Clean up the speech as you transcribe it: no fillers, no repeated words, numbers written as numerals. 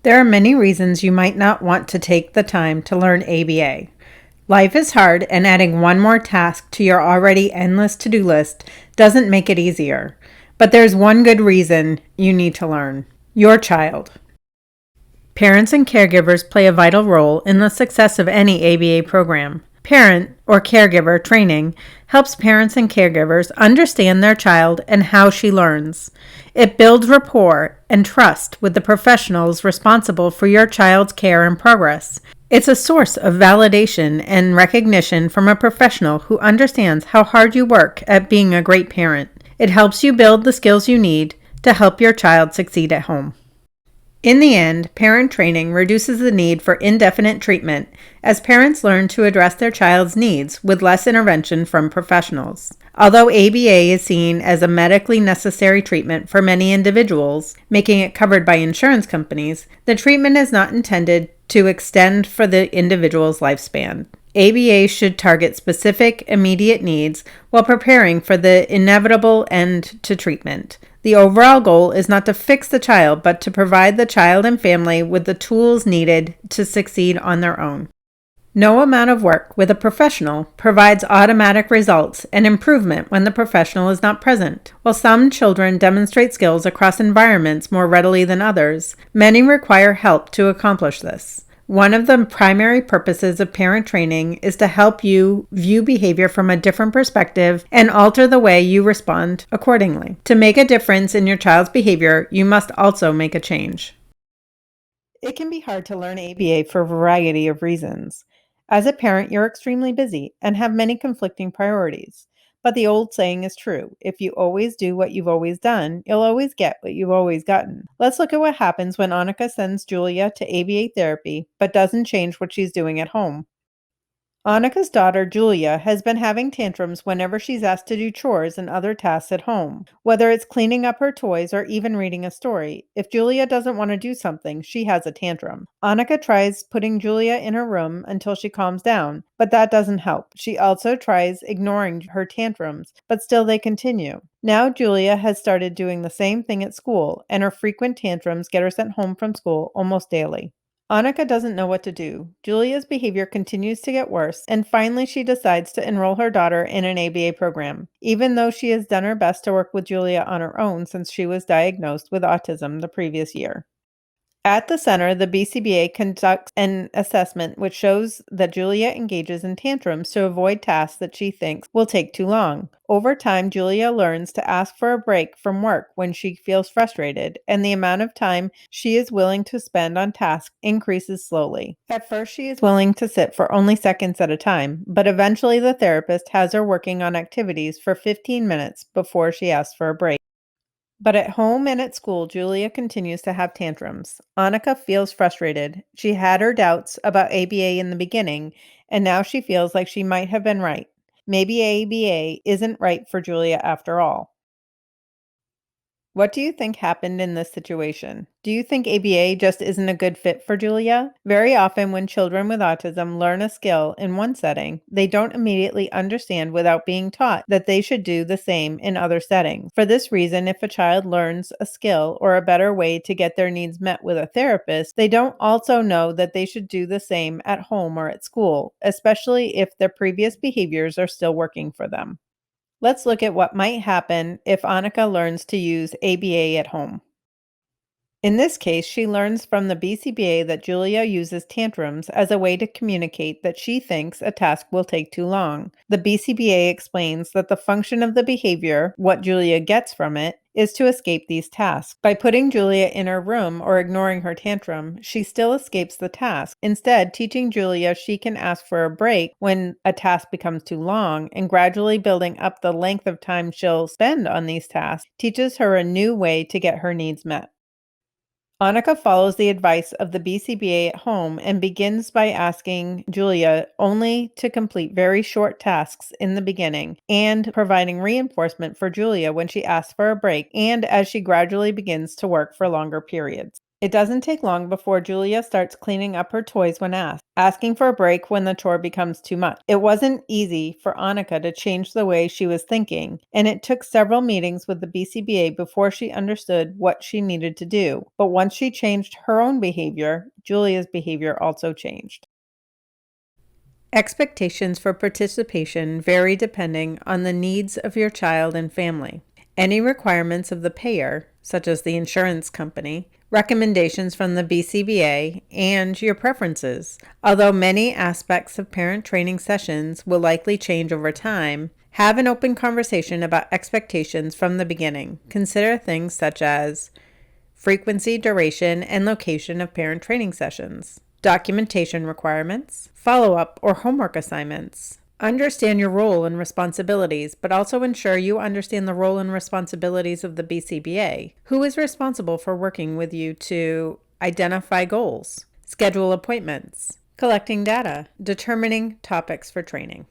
There are many reasons you might not want to take the time to learn ABA. Life is hard, and adding one more task to your already endless to do list doesn't make it easier. But there's one good reason you need to learn: your child. Parents and caregivers play a vital role in the success of any ABA program. Parent or caregiver training helps parents and caregivers understand their child and how she learns. It builds rapport and trust with the professionals responsible for your child's care and progress. It's a source of validation and recognition from a professional who understands how hard you work at being a great parent. It helps you build the skills you need to help your child succeed at home. In the end, parent training reduces the need for indefinite treatment as parents learn to address their child's needs with less intervention from professionals. Although ABA is seen as a medically necessary treatment for many individuals, making it covered by insurance companies, the treatment is not intended to extend for the individual's lifespan. ABA should target specific, immediate needs while preparing for the inevitable end to treatment. The overall goal is not to fix the child, but to provide the child and family with the tools needed to succeed on their own. No amount of work with a professional provides automatic results and improvement when the professional is not present. While some children demonstrate skills across environments more readily than others, many require help to accomplish this. One of the primary purposes of parent training is to help you view behavior from a different perspective and alter the way you respond accordingly. To make a difference in your child's behavior, you must also make a change. It can be hard to learn ABA for a variety of reasons. As a parent, you're extremely busy and have many conflicting priorities. But the old saying is true: if you always do what you've always done, you'll always get what you've always gotten. Let's look at what happens when Annika sends Julia to ABA therapy but doesn't change what she's doing at home. Annika's daughter, Julia, has been having tantrums whenever she's asked to do chores and other tasks at home, whether it's cleaning up her toys or even reading a story. If Julia doesn't want to do something, she has a tantrum. Annika tries putting Julia in her room until she calms down, but that doesn't help. She also tries ignoring her tantrums, but still they continue. Now Julia has started doing the same thing at school, and her frequent tantrums get her sent home from school almost daily. Annika doesn't know what to do. Julia's behavior continues to get worse, and finally she decides to enroll her daughter in an ABA program, even though she has done her best to work with Julia on her own since she was diagnosed with autism the previous year. At the center, the BCBA conducts an assessment which shows that Julia engages in tantrums to avoid tasks that she thinks will take too long. Over time, Julia learns to ask for a break from work when she feels frustrated, and the amount of time she is willing to spend on tasks increases slowly. At first, she is willing to sit for only seconds at a time, but eventually the therapist has her working on activities for 15 minutes before she asks for a break. But at home and at school, Julia continues to have tantrums. Annika feels frustrated. She had her doubts about ABA in the beginning, and now she feels like she might have been right. Maybe ABA isn't right for Julia after all. What do you think happened in this situation? Do you think ABA just isn't a good fit for Julia? Very often, when children with autism learn a skill in one setting, they don't immediately understand without being taught that they should do the same in other settings. For this reason, if a child learns a skill or a better way to get their needs met with a therapist, they don't also know that they should do the same at home or at school, especially if their previous behaviors are still working for them. Let's look at what might happen if Annika learns to use ABA at home. In this case, she learns from the BCBA that Julia uses tantrums as a way to communicate that she thinks a task will take too long. The BCBA explains that the function of the behavior, what Julia gets from it, is to escape these tasks. By putting Julia in her room or ignoring her tantrum, she still escapes the task. Instead, teaching Julia she can ask for a break when a task becomes too long and gradually building up the length of time she'll spend on these tasks teaches her a new way to get her needs met. Annika follows the advice of the BCBA at home and begins by asking Julia only to complete very short tasks in the beginning and providing reinforcement for Julia when she asks for a break and as she gradually begins to work for longer periods. It doesn't take long before Julia starts cleaning up her toys when asked, asking for a break when the chore becomes too much. It wasn't easy for Annika to change the way she was thinking, and it took several meetings with the BCBA before she understood what she needed to do. But once she changed her own behavior, Julia's behavior also changed. Expectations for participation vary depending on the needs of your child and family. Any requirements of the payer, such as the insurance company, recommendations from the BCBA, and your preferences. Although many aspects of parent training sessions will likely change over time, have an open conversation about expectations from the beginning. Consider things such as frequency, duration, and location of parent training sessions, documentation requirements, follow-up or homework assignments. Understand your role and responsibilities, but also ensure you understand the role and responsibilities of the BCBA. Who is responsible for working with you to identify goals, schedule appointments, collecting data, determining topics for training?